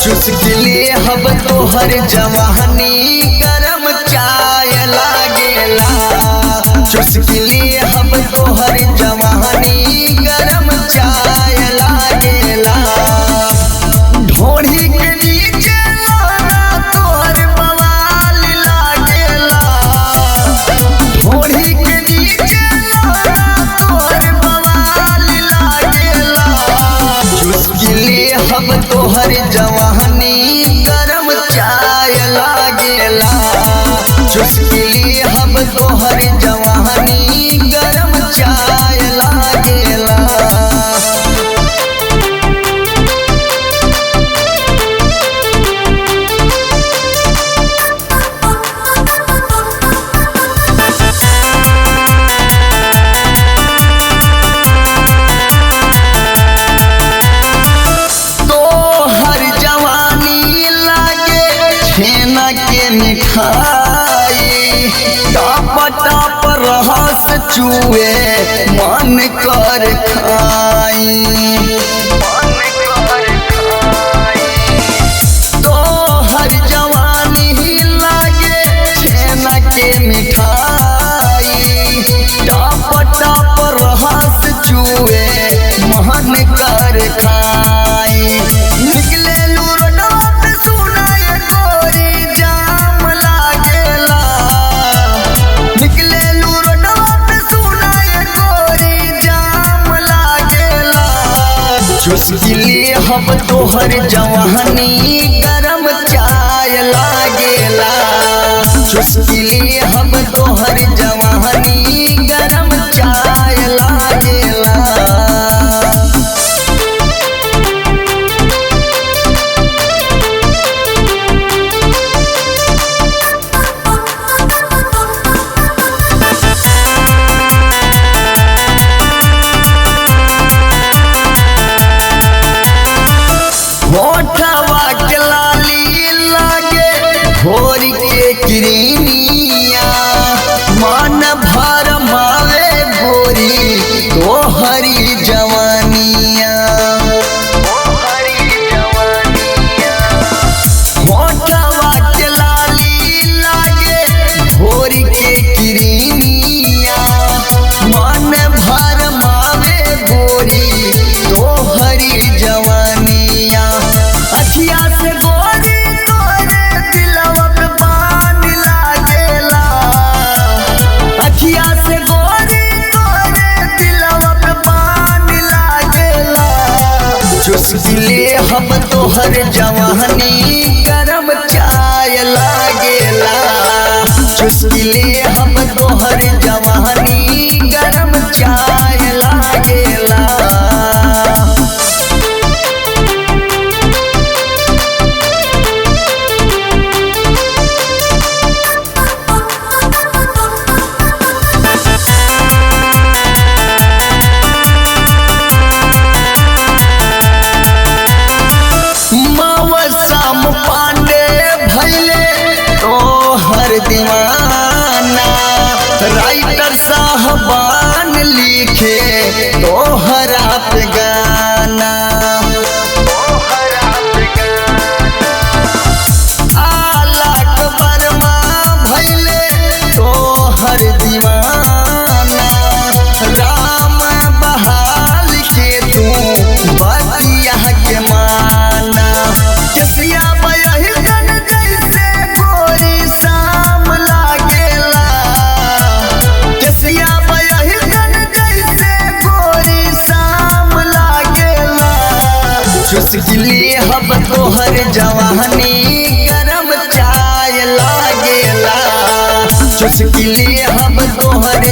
चुस्किले हब तोहर जवानी गरम चाय लागेला। चुस्किले हब तोहर जवानी गरम चाय लागेला। ढोढ़ी के नीचे लाना तोहर बवाल लागेला। ढोढ़ी के नीचे लाना तोहर बवाल लागेला। चुस्किले हब तोहर जवानी गरम चाय लागेला। चुस्किले हब तोहर जवानी गरम चाय लागेला। छेना के मिठाई टप टप रस चुए मन कर खाई। तोहर जवानी लागे छेना के मिठाई टप टप रस चुए मन कर खाई। निकले चुस्किले हब तोहर जवानी गरम चाय लागेला। चुस्किले हब तोहर जवानी गरम चाय लागेला। होठवा के लाली लागे भोर के किरनिया मन भर मावे गोरी तोहरी जवानिया। होठवा के लाली लागे भोर के किरनिया मन भर मावे गोरी तोहरी जवानिया। अखिया से गोरी तोरे दिलवा पे बान लागेला। अखिया से गोरी तोरे दिलवा पे बान लागेला। चुस्किले हब तोहर जवानी गरम चाय लागेला। चुस्किले हब तोहर जवानी गरम चाय लागेला। श्याम पांडे भैले तोहर दीवाना। राइटर साहबान लिखे तोहरा पे गाना। आलाक वर्मा भैले तोहर दीवाना। राम बहाल के तू बतिया के माना। केसिया बयहिकन जैसे गोरी शाम लागेला। केसिया बयहिकन जैसे गोरी शाम लागेला। चुस्किले हब तोहर जवानी गरम चाय लागेला। चुस्किले हब तोहर